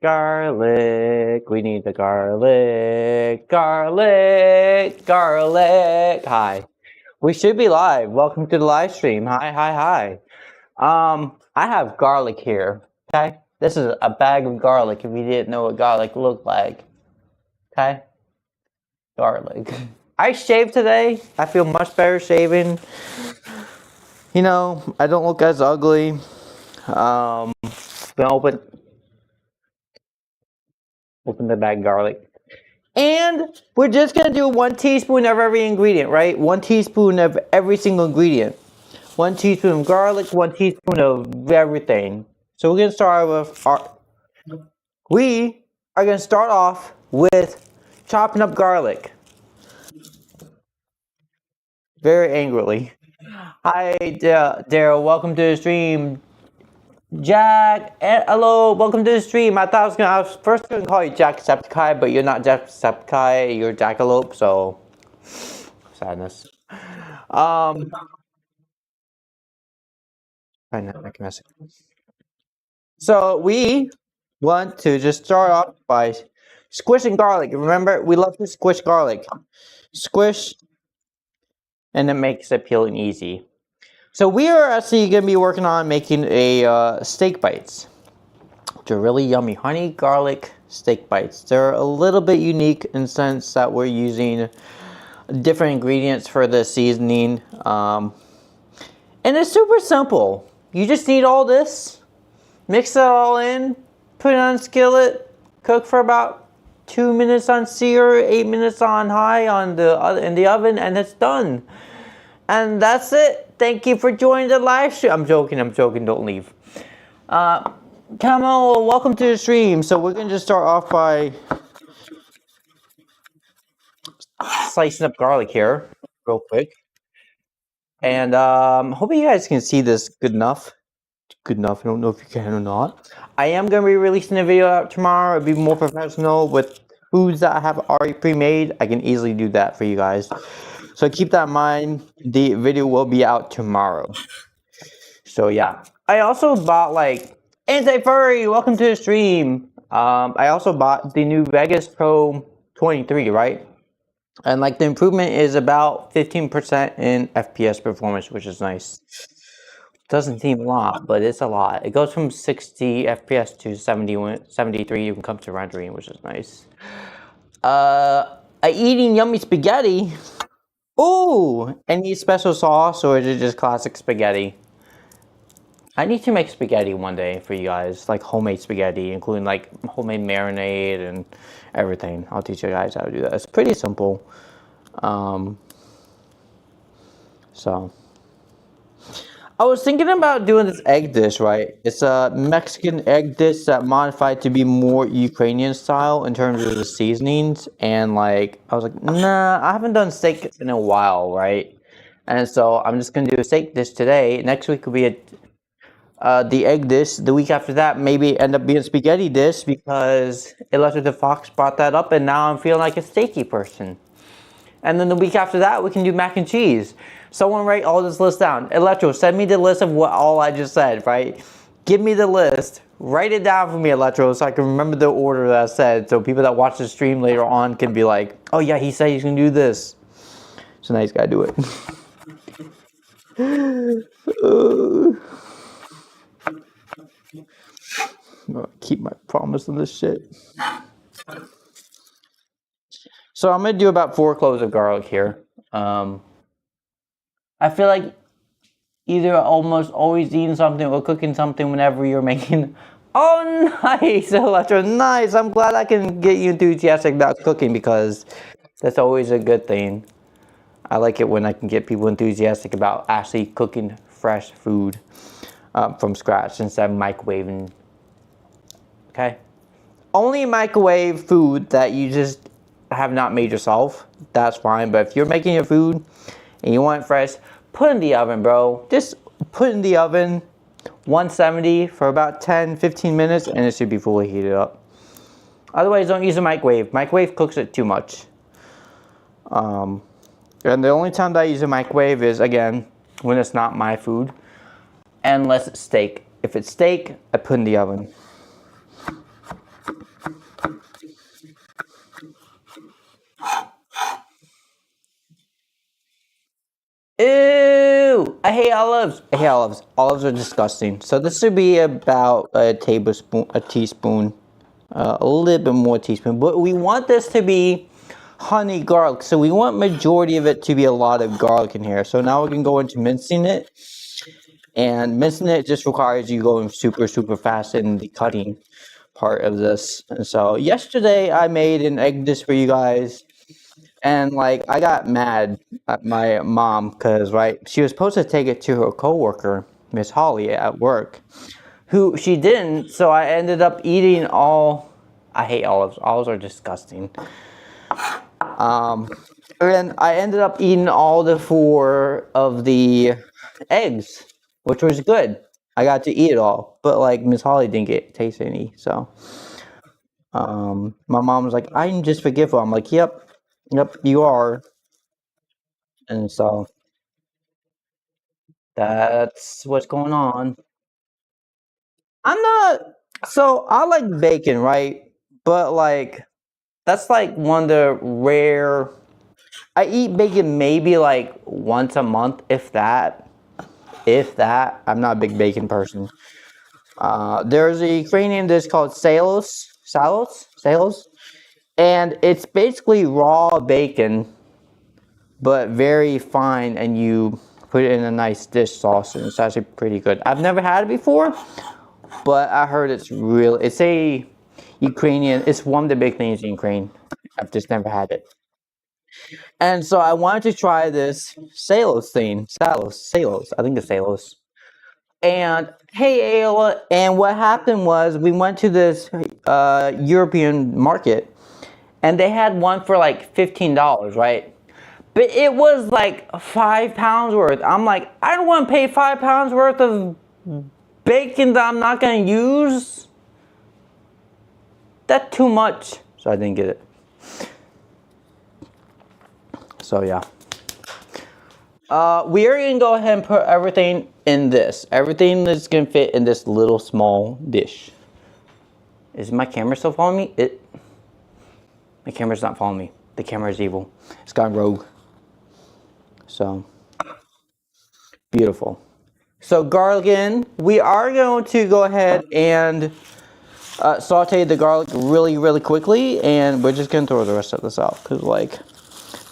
garlic. We need the garlic, garlic, garlic. Hi. We should be live. Welcome to the live stream. Hi, hi, hi. I have garlic here. Okay, this is a bag of garlic. If you didn't know what garlic looked like, okay, garlic. I shaved today. I feel much better shaving. You know, I don't look as ugly. Been open the bag of garlic. And we're just gonna do 1 teaspoon of every ingredient, right? 1 teaspoon of every single ingredient. 1 teaspoon of garlic, 1 teaspoon of everything. So we're gonna start with we are gonna start off with chopping up garlic. Very angrily. Hi, Daryl. Welcome to the stream. Jack, hello, welcome to the stream. I was first gonna call you Jacksepticeye, but you're not Jacksepticeye, you're Jackalope, so sadness. I know I can mess it. So we want to just start off by squishing garlic. Remember, we love to squish garlic. Squish, and it makes it peeling easy. So we are actually going to be working on making a steak bites. They're really yummy honey garlic steak bites. They're a little bit unique in the sense that we're using different ingredients for the seasoning. And it's super simple. You just need all this, mix it all in, put it on a skillet, cook for about 2 minutes on sear, 8 minutes on high in the oven, and it's done. And that's it. Thank you for joining the live stream. I'm joking, don't leave. Camel, welcome to the stream. So we're gonna just start off by slicing up garlic here, real quick. And hoping you guys can see this good enough. Good enough, I don't know if you can or not. I am gonna be releasing a video out tomorrow. It'll be more professional with foods that I have already pre-made. I can easily do that for you guys. So keep that in mind. The video will be out tomorrow. So yeah. I also bought Furry, welcome to the stream. I also bought the new Vegas Pro 23, right? And the improvement is about 15% in FPS performance, which is nice. Doesn't seem a lot, but it's a lot. It goes from 60 FPS to 73 when it comes to rendering, which is nice. Eating yummy spaghetti. Ooh, any special sauce or is it just classic spaghetti? I need to make spaghetti one day for you guys, like homemade spaghetti, including homemade marinade and everything. I'll teach you guys how to do that. It's pretty simple. So I was thinking about doing this egg dish, right? It's a Mexican egg dish that modified to be more Ukrainian style in terms of the seasonings. And I was like, nah, I haven't done steak in a while, right? And so I'm just gonna do a steak dish today. Next week will be the egg dish. The week after that, maybe end up being a spaghetti dish because Electra the Fox brought that up, and now I'm feeling like a steaky person. And then the week after that, we can do mac and cheese. Someone write all this list down. Electro, send me the list of what all I just said, right? Give me the list. Write it down for me, Electro, so I can remember the order that I said, so people that watch the stream later on can be like, oh yeah, he said he's gonna do this. So now he's gotta do it. I'm gonna keep my promise on this shit. So I'm gonna do about 4 cloves of garlic here. I feel like either almost always eating something or cooking something whenever you're making. Oh, nice, Electro, nice. I'm glad I can get you enthusiastic about cooking because that's always a good thing. I like it when I can get people enthusiastic about actually cooking fresh food from scratch instead of microwaving. Okay? Only microwave food that you just have not made yourself, that's fine. But if you're making your food and you want it fresh, put it in the oven, bro. Just put it in the oven, 170 for about 10-15 minutes, and it should be fully heated up. Otherwise, don't use a microwave. Microwave cooks it too much. And the only time that I use a microwave is, again, when it's not my food, unless it's steak. If it's steak, I put it in the oven. I hate olives. I hate olives. Olives are disgusting. So this should be about a tablespoon, a teaspoon, a little bit more teaspoon. But we want this to be honey garlic. So we want majority of it to be a lot of garlic in here. So now we can go into mincing it. And mincing it just requires you going super, super fast in the cutting part of this. And so yesterday I made an egg dish for you guys. And like I got mad at my mom because she was supposed to take it to her coworker, Miss Holly at work, who she didn't. So I ended up eating all. I hate olives. Olives are disgusting. And I ended up eating all the 4 of the eggs, which was good. I got to eat it all, but like Miss Holly didn't taste any. So my mom was like, "I'm just forgetful." I'm like, "Yep, you are." And so that's what's going on. I'm not. So I like bacon, right? But like that's like one of the rare. I eat bacon maybe like once a month, if that. If that. I'm not a big bacon person. There's a Ukrainian dish called salos, and it's basically raw bacon, but very fine, and you put it in a nice dish sauce, and it's actually pretty good. I've never had it before, but I heard it's a Ukrainian, it's one of the big things in Ukraine. I've just never had it. And so I wanted to try this salos, I think it's salos. And hey, Ayla, and what happened was we went to this European market, and they had one for like $15, right? But it was like 5 pounds worth. I'm like, I don't want to pay 5 pounds worth of bacon that I'm not going to use. That's too much. So I didn't get it. So yeah. We are going to go ahead and put everything in this. Everything that's going to fit in this little small dish. Is my camera still following me? My camera's not following me. The camera is evil. It's gone rogue. So, beautiful. So garlic in. We are going to go ahead and saute the garlic really, really quickly. And we're just going to throw the rest of this out. Because like,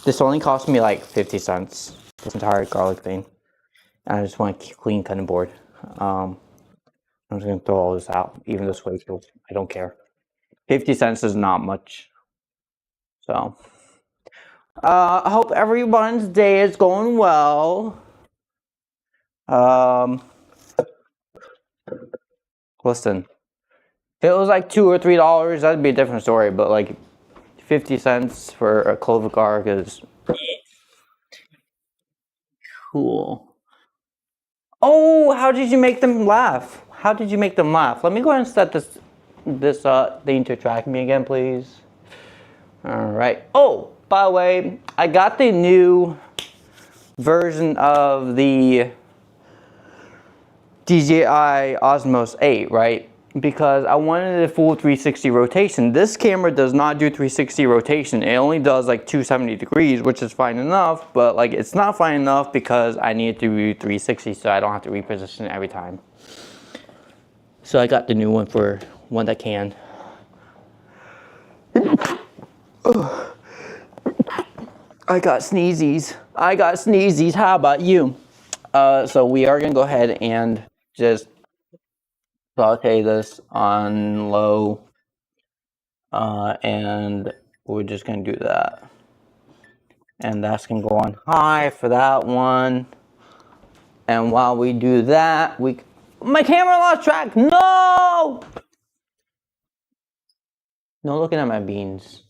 this only cost me like 50 cents. This entire garlic thing. And I just want a clean cutting board. I'm just going to throw all this out. Even this way, I don't care. 50 cents is not much. So, I hope everyone's day is going well. Listen, if it was like $2 or $3, that'd be a different story. But like 50 cents for a clove of garlic is cool. Oh, how did you make them laugh? How did you make them laugh? Let me go ahead and set this thing to track me again, please. All right. Oh, by the way, I got the new version of the DJI Osmos 8, right? Because I wanted a full 360 rotation. This camera does not do 360 rotation. It only does like 270 degrees, which is fine enough, but like it's not fine enough because I need to do 360 so I don't have to reposition it every time. So I got the new one for one that can. I got sneezies. How about you? So we are gonna go ahead and just saute this on low, and we're just gonna do that. And that's gonna go on high for that one. And while we do that, my camera lost track. No looking at my beans.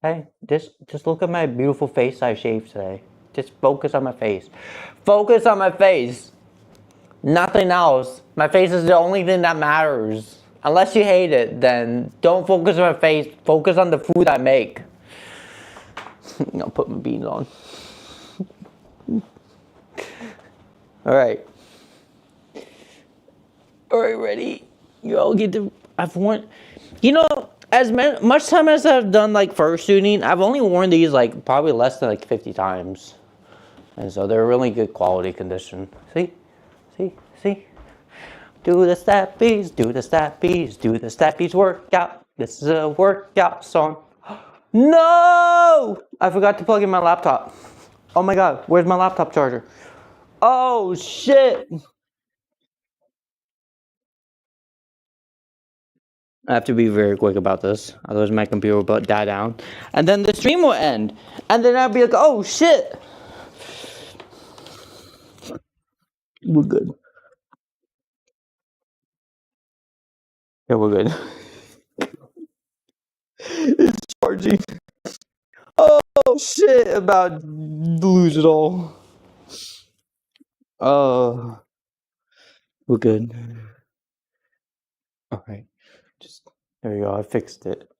Hey, just look at my beautiful face I shaved today. Just focus on my face. Focus on my face. Nothing else. My face is the only thing that matters. Unless you hate it, then don't focus on my face. Focus on the food I make. I'll put my beans on. Alright. Alright, ready? You all get to... as much time as I've done like fur shooting, I've only worn these like probably less than like 50 times. And so they're really good quality condition. See? See? Do the steppies, do the steppies, do the steppies workout. This is a workout song. No! I forgot to plug in my laptop. Oh my god, where's my laptop charger? Oh shit! I have to be very quick about this, otherwise my computer will die down. And then the stream will end. And then I'll be like, oh shit! We're good. Yeah, we're good. It's charging. Oh shit, about to lose it all. Oh, we're good. Alright, there we go, I fixed it.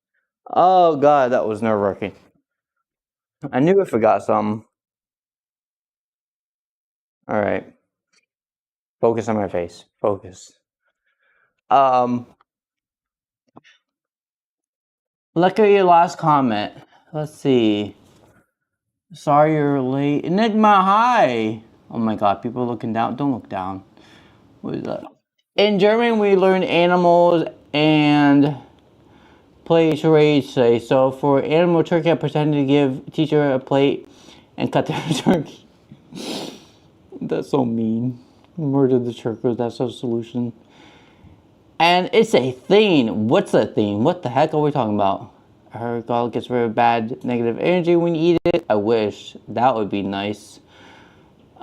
Oh god, that was nerve-wracking. I knew I forgot something. Alright. Focus on my face. Focus. Look at your last comment. Let's see. Sorry you're late. Enigma, hi! Oh my god, people are looking down. Don't look down. What is that? In German, we learn animals and play charades today. So for animal turkey, I pretended to give teacher a plate and cut their turkey. That's so mean. Murder the turkey, that's the solution. And it's a thing. What's a thing? What the heck are we talking about? I heard garlic gets rid of bad negative energy when you eat it. I wish. That would be nice.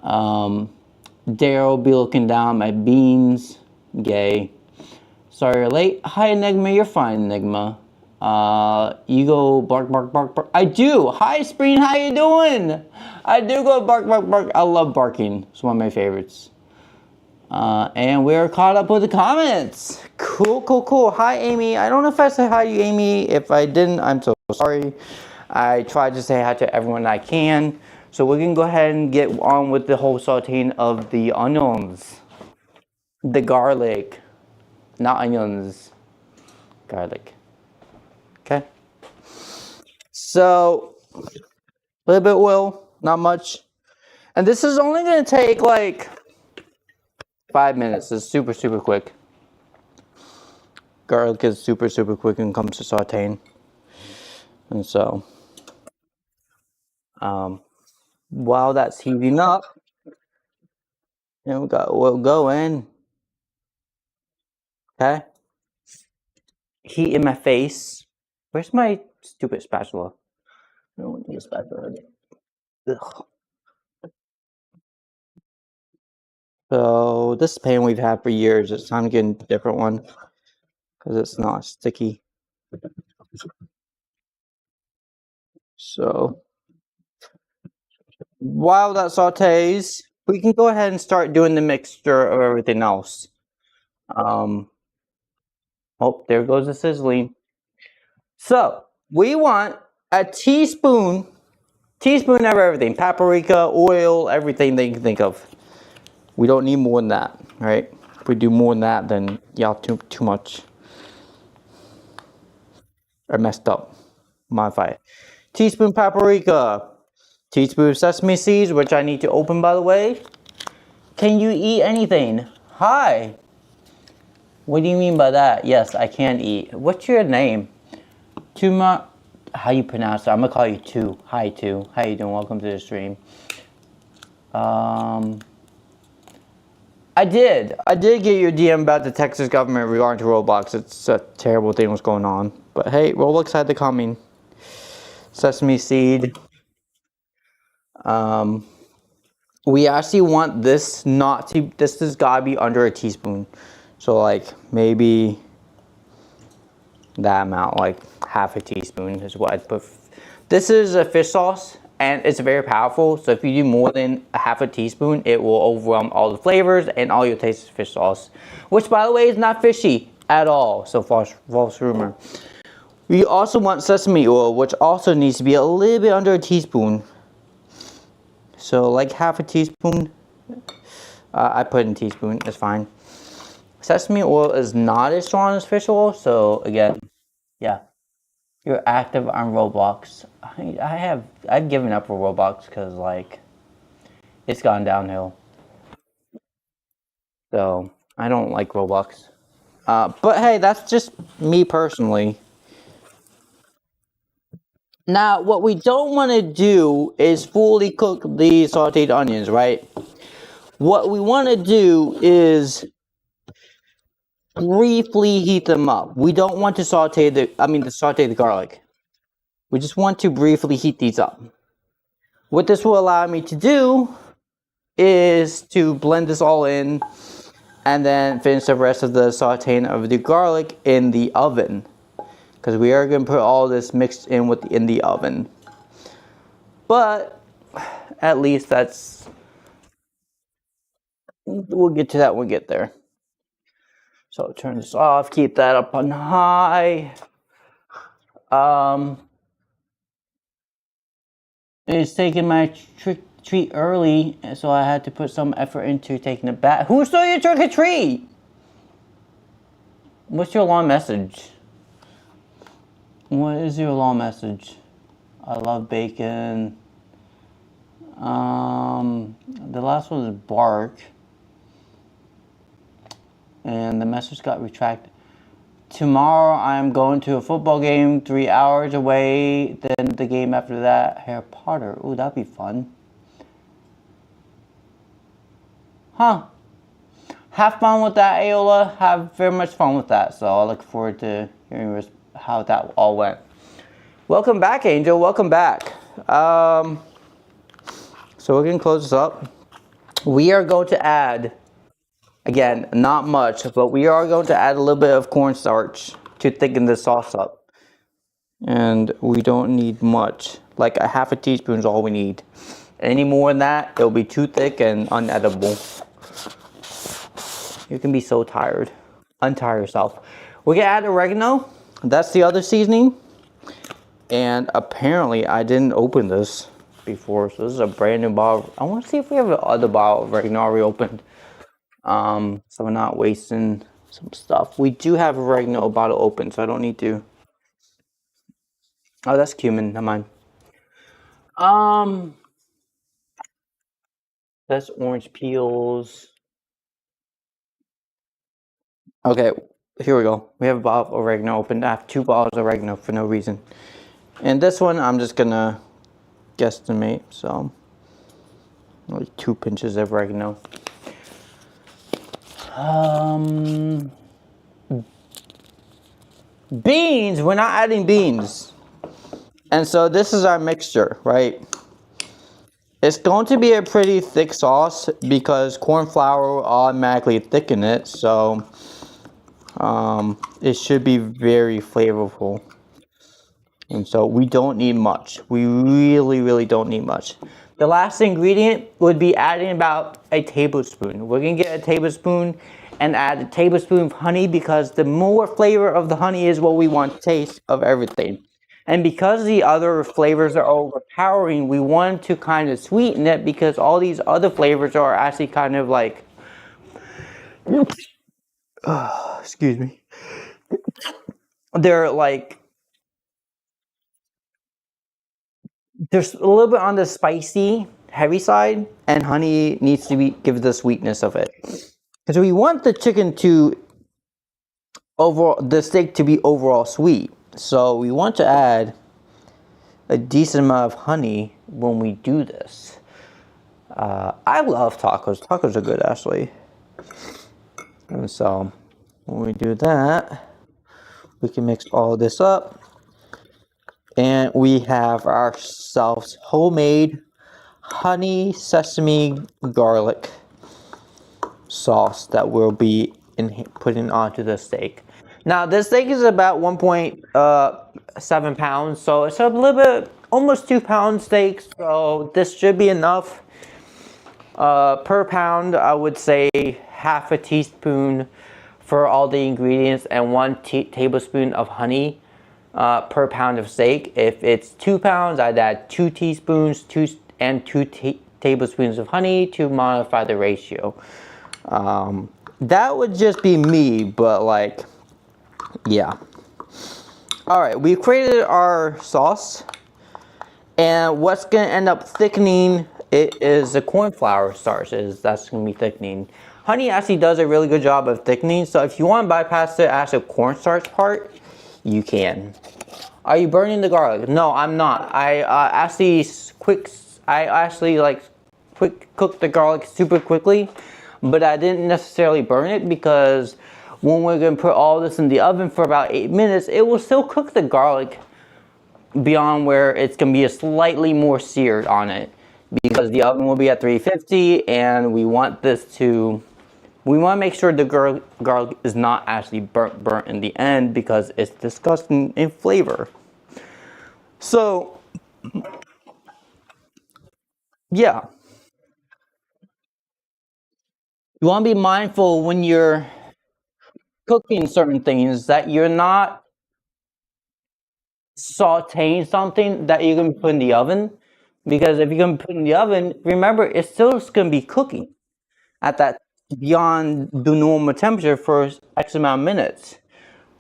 Daryl will be looking down my beans. Gay. Sorry you're late. Hi, Enigma. You're fine, Enigma. You go bark, bark, bark, bark. I do. Hi, Spreen. How you doing? I do go bark, bark, bark. I love barking. It's one of my favorites. And we're caught up with the comments. Cool. Hi, Amy. I don't know if I said hi to you, Amy. If I didn't, I'm so sorry. I tried to say hi to everyone I can. So we can go ahead and get on with the whole sauteing of the onions. The garlic. Not onions. Garlic. Okay. So, a little bit of oil. Not much. And this is only going to take like 5 minutes. It's super quick. Garlic is super quick when it comes to sauteing. And so, while that's heating up, we got oil going. Okay. Heat in my face. Where's my stupid spatula? I don't want to use spatula. Ugh. So this pan we've had for years. It's time to get a different one because it's not sticky. So while that sautés, we can go ahead and start doing the mixture of everything else. Oh, there goes the sizzling. So we want a teaspoon of everything: paprika, oil, everything that you can think of. We don't need more than that, right? If we do more than that, then y'all too much. Or messed up. Modify it. Teaspoon paprika. Teaspoon sesame seeds, which I need to open, by the way. Can you eat anything? Hi. What do you mean by that? Yes, I can eat. What's your name? Tuma. How you pronounce it? I'm gonna call you Tu. Hi, Tu. How you doing? Welcome to the stream. I did get your DM about the Texas government regarding to Roblox. It's a terrible thing what's going on. But hey, Roblox had the coming. Sesame seed. We actually want this this has gotta be under a teaspoon. So like maybe that amount, like half a teaspoon is what I'd put. This is a fish sauce. And it's very powerful, so if you do more than a half a teaspoon, it will overwhelm all the flavors and all you'll taste is fish sauce. Which, by the way, is not fishy at all, so false rumor. We also want sesame oil, which also needs to be a little bit under a teaspoon. So, like half a teaspoon. I put in a teaspoon, it's fine. Sesame oil is not as strong as fish oil, so again, yeah. You're active on Roblox. I've given up for Roblox because like it's gone downhill. So I don't like Roblox. But hey, that's just me personally. Now, what we don't want to do is fully cook the sauteed onions, right? What we want to do is briefly heat them up. We don't want to saute the garlic. We just want to briefly heat these up. What this will allow me to do is to blend this all in and then finish the rest of the sauteing of the garlic in the oven. Because we are going to put all this mixed in in the oven. But at least we'll get to that when we get there. So turn this off, keep that up on high. It's taking my treat early, so I had to put some effort into taking it back. Who stole your trick or treat? What's your long message? What is your long message? I love bacon. The last one is bark. And the message got retracted. Tomorrow I'm going to a football game 3 hours away. Then the game after that, Harry Potter. Ooh, that'd be fun. Huh. Have fun with that, Aola. Have very much fun with that. So I look forward to hearing how that all went. Welcome back, Angel. Welcome back. So we're going to close this up. We are going to add, again, not much, but we are going to add a little bit of cornstarch to thicken the sauce up. And we don't need much. Like a half a teaspoon is all we need. Any more than that, it'll be too thick and unedible. You can be so tired. Untire yourself. We're going to add oregano. That's the other seasoning. And apparently I didn't open this before. So this is a brand new bottle. I want to see if we have another bottle of oregano already opened. So we're not wasting some stuff. We do have oregano bottle open, so I don't need to. Oh, that's cumin. Never mind. That's orange peels. Okay, here we go. We have a bottle of oregano open. I have 2 bottles of oregano for no reason. And this one, I'm just gonna guesstimate. So, like 2 pinches of oregano. Beans, we're not adding beans. And so this is our mixture, right? It's going to be a pretty thick sauce because corn flour will automatically thicken it. So it should be very flavorful. And so we don't need much. We really, really don't need much. The last ingredient would be adding about a tablespoon. We're going to get a tablespoon and add a tablespoon of honey because the more flavor of the honey is what we want to taste of everything. And because the other flavors are overpowering, we want to kind of sweeten it because all these other flavors are actually kind of like... excuse me. They're like... There's a little bit on the spicy, heavy side, and honey needs to give the sweetness of it. Because we want the chicken to the steak to be overall sweet. So we want to add a decent amount of honey when we do this. I love tacos. Tacos are good, actually. And so when we do that, we can mix all this up. And we have ourselves homemade honey sesame garlic sauce that we'll be putting onto the steak. Now this steak is about 1.7 pounds, so it's a little bit, almost 2 pound steak. So this should be enough. Per pound, I would say half a teaspoon for all the ingredients and 1 tablespoon of honey. Per pound of steak. If it's 2 pounds, I'd add 2 teaspoons, 2 tablespoons of honey to modify the ratio. That would just be me, but like, yeah. All right, we've created our sauce, and what's gonna end up thickening It is the corn flour starch that's going to be thickening. Honey actually does a really good job of thickening, so if you want to bypass the actual cornstarch part, you can. Are you burning the garlic? No, I'm not. I actually like quick cook the garlic super quickly, but I didn't necessarily burn it because when we're going to put all this in the oven for about 8 minutes, it will still cook the garlic beyond where it's going to be a slightly more seared on it, because the oven will be at 350 and we want to make sure the garlic is not actually burnt in the end, because it's disgusting in flavor. So yeah, you want to be mindful when you're cooking certain things that you're not sauteing something that you're going to put in the oven, because if you're going to put it in the oven, remember it's still going to be cooking at that beyond the normal temperature for X amount of minutes.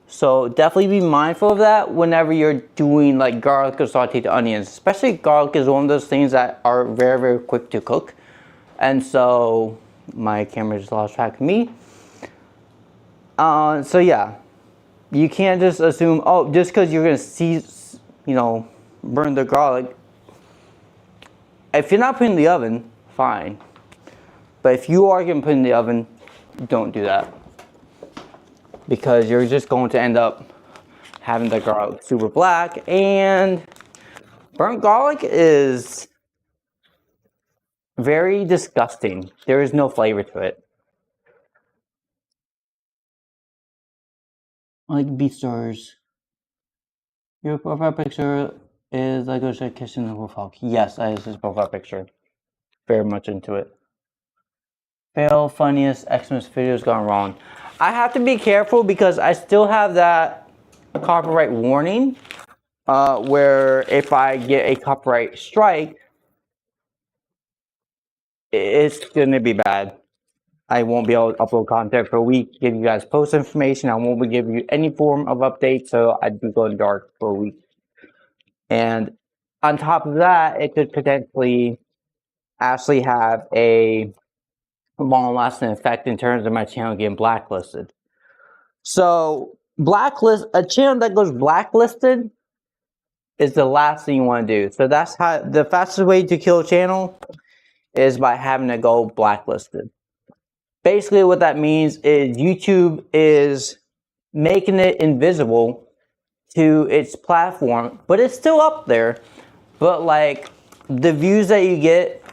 So definitely be mindful of that whenever you're doing like garlic or sauteed onions. Especially garlic is one of those things that are very, very quick to cook. And so my camera just lost track of me. So yeah, you can't just assume, oh, just because you're gonna burn the garlic. If you're not putting it in the oven, fine. But if you are gonna put it in the oven, don't do that, because you're just going to end up having the garlic super black, and burnt garlic is very disgusting. There is no flavor to it. Like beef stars. Your profile picture is like a kissing the profile. Yes, that is his profile picture. Very much into it. Fail funniest Xmas videos gone wrong. I have to be careful because I still have that copyright warning, where if I get a copyright strike, it's gonna be bad. I won't be able to upload content for a week, give you guys post information. I won't be giving you any form of update, so I'd be going dark for a week. And on top of that, it could potentially actually have a long-lasting effect in terms of my channel getting blacklisted. So a channel that goes blacklisted is the last thing you want to do. So that's how the fastest way to kill a channel is by having it go blacklisted. Basically what that means is YouTube is making it invisible to its platform, but it's still up there. But like the views that you get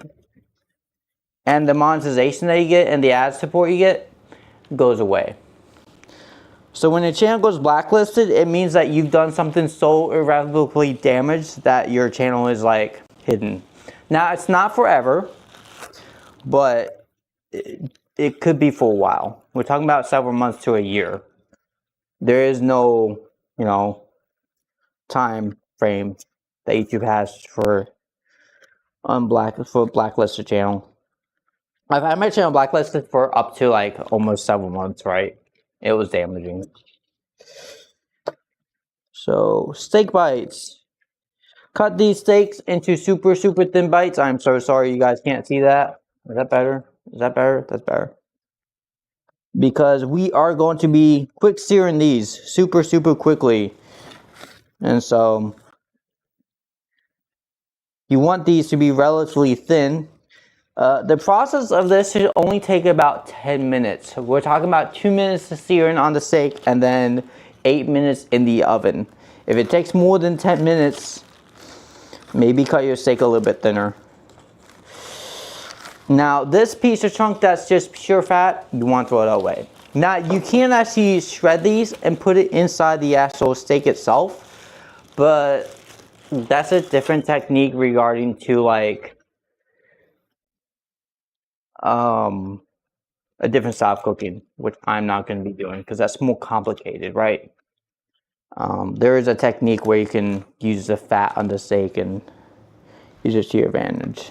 and the monetization that you get and the ad support you get goes away. So when a channel goes blacklisted, it means that you've done something so irrevocably damaged that your channel is like hidden. Now it's not forever, but it could be for a while. We're talking about several months to a year. There is no, time frame that YouTube has for blacklisted channel. I've had my channel blacklisted for up to like almost several months, right? It was damaging. So steak bites. Cut these steaks into super, super thin bites. I'm so sorry you guys can't see that. Is that better? Is that better? That's better. Because we are going to be quick searing these super, super quickly. And so you want these to be relatively thin. The process of this should only take about 10 minutes. We're talking about 2 minutes to searing on the steak and then 8 minutes in the oven. If it takes more than 10 minutes, maybe cut your steak a little bit thinner. Now, this piece of chunk that's just pure fat, you want to throw it away. Now, you can actually shred these and put it inside the actual steak itself, but that's a different technique regarding to like a different style of cooking, which I'm not going to be doing because that's more complicated, right? There is a technique where you can use the fat on the steak and use it to your advantage.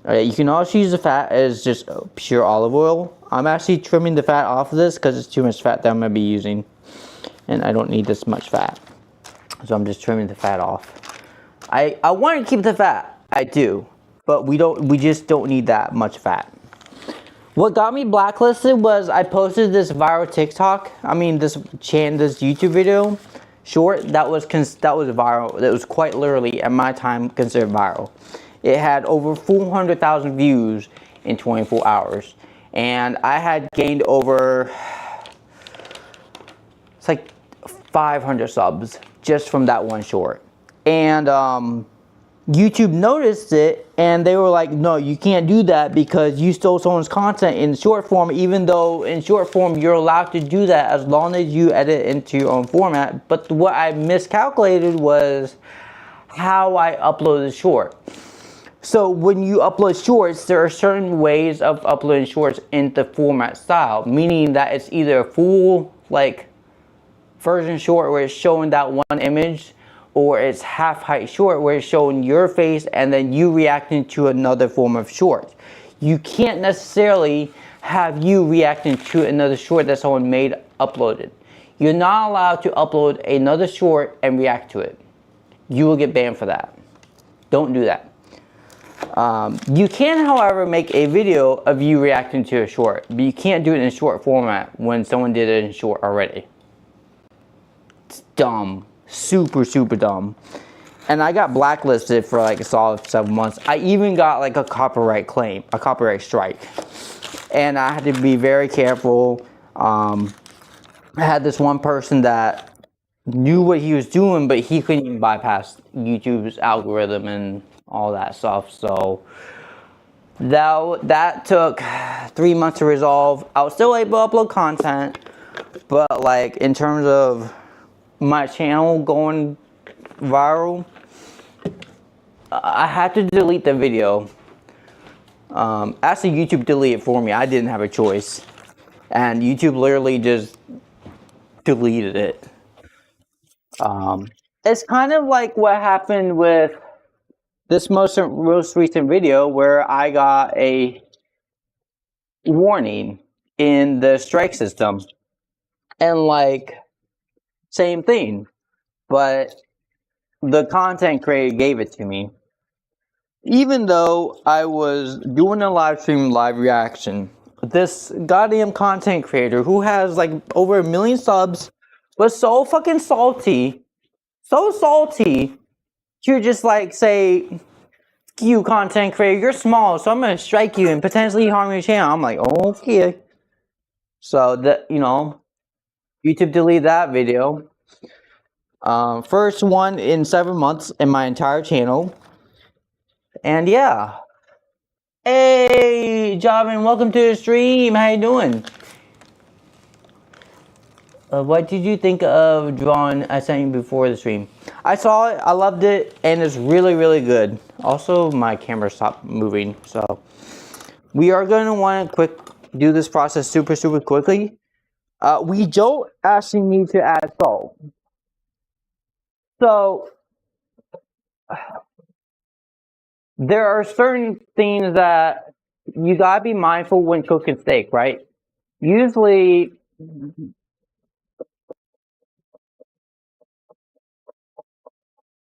You can also use the fat as just pure olive oil. I'm actually trimming the fat off of this because it's too much fat that I'm going to be using, and I don't need this much fat. So I'm just trimming the fat off. I want to keep the fat, I do, but we just don't need that much fat. What got me blacklisted was I posted this viral TikTok. I mean, this YouTube video short that was viral. That was quite literally at my time considered viral. It had over 400,000 views in 24 hours, and I had gained over, it's like 500 subs just from that one short. And YouTube noticed it, and they were like, no, you can't do that because you stole someone's content in short form, even though in short form you're allowed to do that as long as you edit into your own format. But what I miscalculated was how I upload the short. So when you upload shorts, there are certain ways of uploading shorts into format style, meaning that it's either a full like version short where it's showing that one image, or it's half height short where it's showing your face and then you reacting to another form of short. You can't necessarily have you reacting to another short that someone made uploaded. You're not allowed to upload another short and react to it. You will get banned for that. Don't do that. You can, however, make a video of you reacting to a short, but you can't do it in short format when someone did it in short already. It's dumb. Super dumb. And I got blacklisted for like a solid 7 months. I even got like a copyright claim, a copyright strike, and I had to be very careful. I had this one person that knew what he was doing, but he couldn't even bypass YouTube's algorithm and all that stuff. So that took 3 months to resolve. I was still able to upload content, but like in terms of my channel going viral, I had to delete the video. Actually, YouTube deleted it for me. I didn't have a choice, and YouTube literally just deleted it. It's kind of like what happened with this most recent video where I got a warning in the strike system, and like same thing, but the content creator gave it to me. Even though I was doing a live stream, live reaction, this goddamn content creator who has like over 1 million subs was so fucking salty, so salty, to just like say, you content creator, you're small, so I'm gonna strike you and potentially harm your channel. I'm like, okay. So that, you know, YouTube deleted that video. First one in 7 months in my entire channel. And yeah. Hey, Javin, welcome to the stream. How you doing? What did you think of drawing I sent you before the stream? I saw it, I loved it, and it's really good. Also, my camera stopped moving, so we are going to want to do this process super quickly. We don't actually need to add salt. So, there are certain things that you gotta be mindful when cooking steak, right? Usually,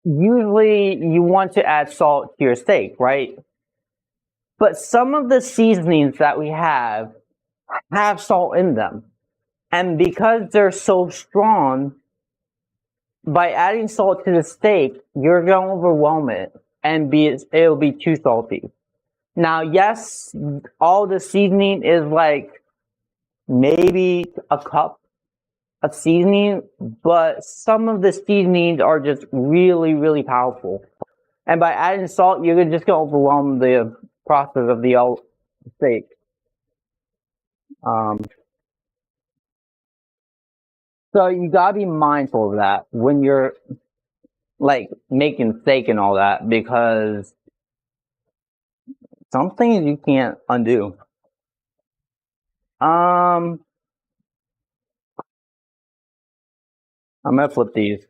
you want to add salt to your steak, right? But some of the seasonings that we have salt in them. And because they're so strong, by adding salt to the steak, you're going to overwhelm it and it'll be too salty. Now, yes, all the seasoning is like maybe a cup of seasoning, but some of the seasonings are just really powerful. And by adding salt, you're just going to overwhelm the process of the steak. So you gotta be mindful of that when you're like making steak and all that, because some things you can't undo. I'm gonna flip these.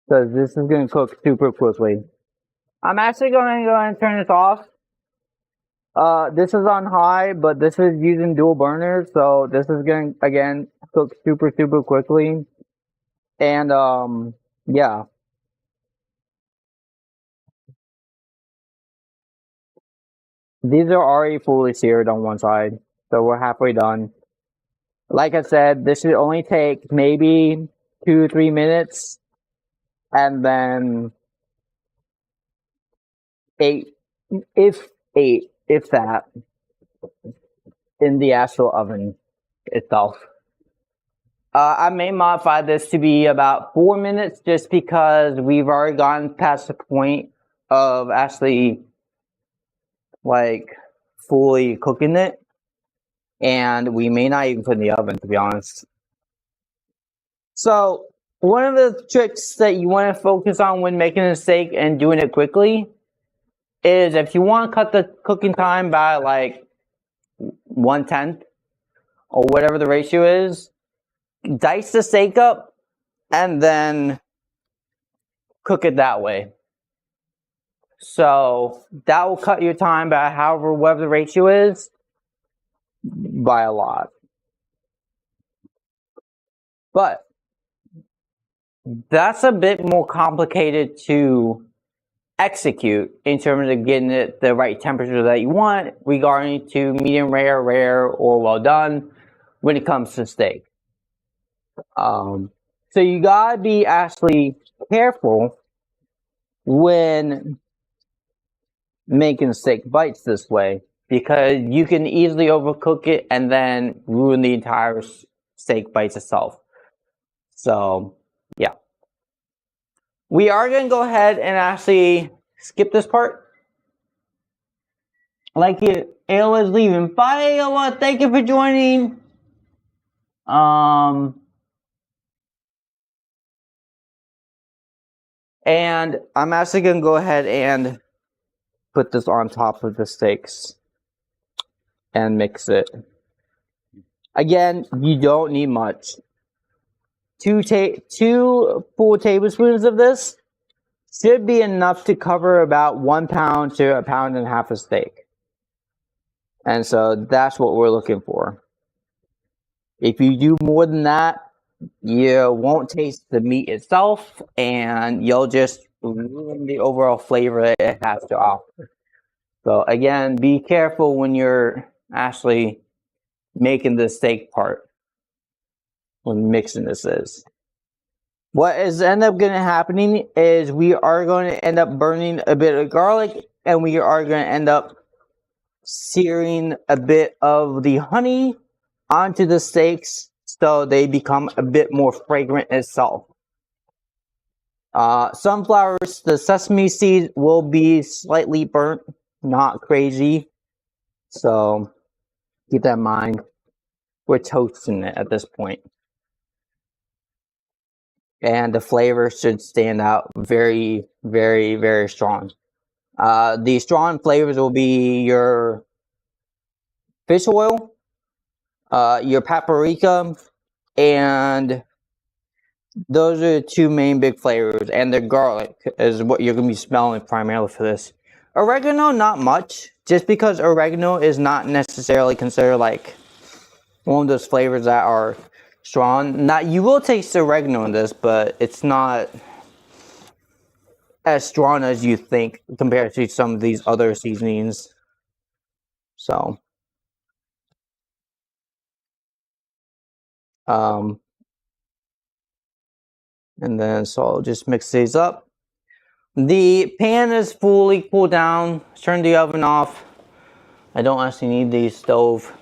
Because this is gonna cook super quickly. I'm actually gonna go ahead and turn this off. This is on high, but this is using dual burners, so this is going to, again, cook super quickly. And Yeah. These are already fully seared on one side, so we're halfway done. Like I said, this should only take maybe 2 or 3 minutes, and then eight, if that, in the actual oven itself. I may modify this to be about 4 minutes just because we've already gotten past the point of actually like fully cooking it, and we may not even put in the oven, to be honest. So one of the tricks that you want to focus on when making a steak and doing it quickly is if you want to cut the cooking time by like 1/10 or whatever the ratio is, dice the steak up and then cook it that way. So that will cut your time by whatever the ratio is by a lot. But that's a bit more complicated to execute in terms of getting it the right temperature that you want regarding to medium rare, or well done when it comes to steak. So you gotta be actually careful when making steak bites this way, because you can easily overcook it and then ruin the entire steak bites itself. So yeah, we are gonna go ahead and actually skip this part. Like it, Ayla is leaving. Bye, Ayla. Thank you for joining. And I'm actually gonna go ahead and put this on top of the steaks and mix it. Again, you don't need much. 2 full tablespoons of this should be enough to cover about 1 pound to 1.5 pounds of steak. And so that's what we're looking for. If you do more than that, you won't taste the meat itself, and you'll just ruin the overall flavor that it has to offer. So again, be careful when you're actually making the steak part, when mixing this is. What is end up going to happening is we are going to end up burning a bit of garlic, and we are going to end up searing a bit of the honey onto the steaks so they become a bit more fragrant itself. Sunflowers, the sesame seed will be slightly burnt, not crazy. So keep that in mind. We're toasting it at this point. And the flavor should stand out very, very, very strong. The strong flavors will be your fish oil, your paprika, and those are the 2 main big flavors. And the garlic is what you're going to be smelling primarily for this. Oregano, not much, just because oregano is not necessarily considered like one of those flavors that are strong. Now, you will taste oregano in this, but it's not as strong as you think compared to some of these other seasonings. So, and then so I'll just mix these up. The pan is fully cooled down. Turn the oven off. I don't actually need the stove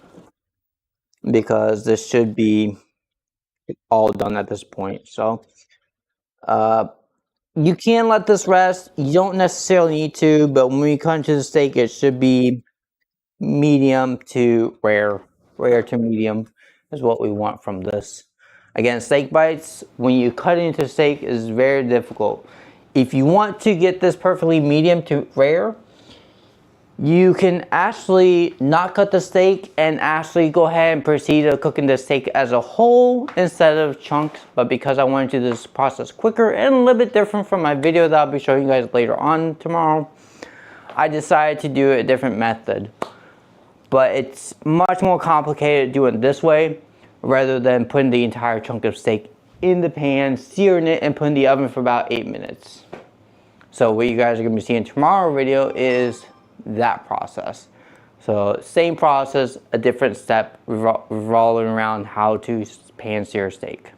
because this should be all done at this point. So, you can let this rest. You don't necessarily need to, but when we come to the steak, it should be medium to rare. Rare to medium is what we want from this. Again, steak bites, when you cut into steak, is very difficult. If you want to get this perfectly medium to rare, you can actually not cut the steak and actually go ahead and proceed to cooking the steak as a whole instead of chunks. But because I want to do this process quicker and a little bit different from my video that I'll be showing you guys later on tomorrow, I decided to do a different method. But it's much more complicated doing it this way rather than putting the entire chunk of steak in the pan, searing it, and putting in the oven for about 8 minutes. So what you guys are going to be seeing tomorrow video is that process. So same process, a different step, revolving around how to pan sear steak.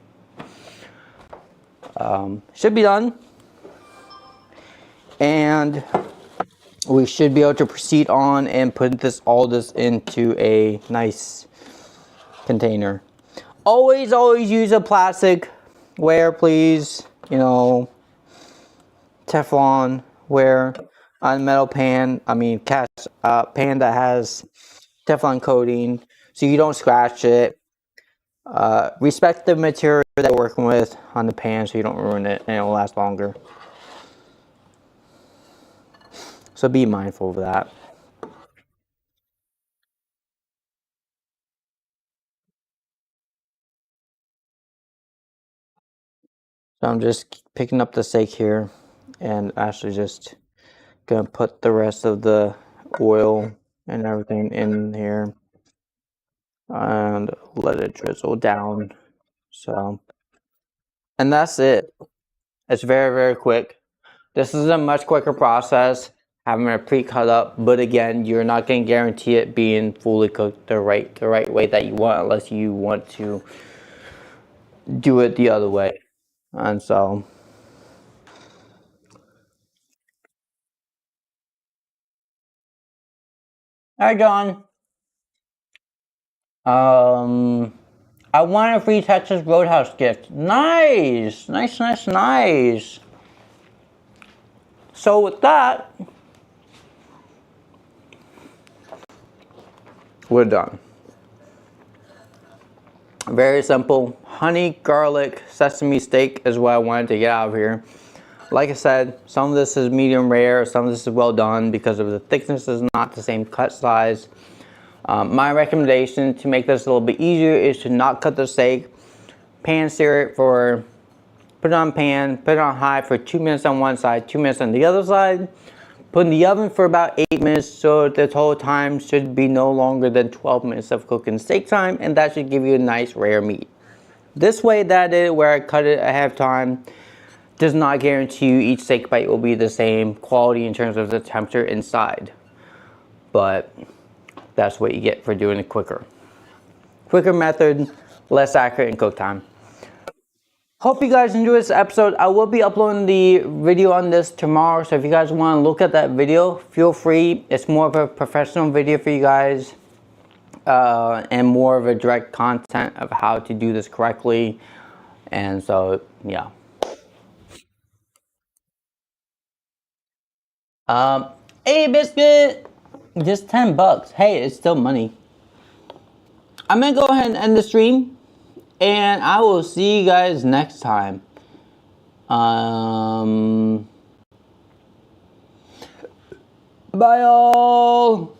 Should be done. And we should be able to proceed on and put all this into a nice container. Always use a plastic ware, please. You know, Teflon ware on metal pan. I mean, cast pan that has Teflon coating, so you don't scratch it. Respect the material that you're working with on the pan, so you don't ruin it, and it will last longer. So be mindful of that. So I'm just picking up the steak here and actually just gonna put the rest of the oil and everything in here and let it drizzle down. So, and that's it. It's very quick. This is a much quicker process, having it pre-cut up, but again, you're not gonna guarantee it being fully cooked the right way that you want, unless you want to do it the other way. And so, hi John. I want a free Texas Roadhouse gift. Nice. So with that, we're done. Very simple. Honey, garlic, sesame steak is what I wanted to get out of here. Like I said, some of this is medium rare, some of this is well done because of the thickness is not the same cut size. My recommendation to make this a little bit easier is to not cut the steak, pan sear it for, put it on pan, put it on high for 2 minutes on one side, 2 minutes on the other side. Put in the oven for about 8 minutes, so the total time should be no longer than 12 minutes of cooking steak time, and that should give you a nice rare meat. This way that I did it, where I cut it ahead of time, does not guarantee you each steak bite will be the same quality in terms of the temperature inside. But that's what you get for doing it quicker. Quicker method, less accurate in cook time. Hope you guys enjoyed this episode. I will be uploading the video on this tomorrow, so if you guys want to look at that video, feel free. It's more of a professional video for you guys, and more of a direct content of how to do this correctly. And so, yeah. Hey Biscuit, just 10 bucks. Hey, it's still money. I'm gonna go ahead and end the stream, and I will see you guys next time. Bye all.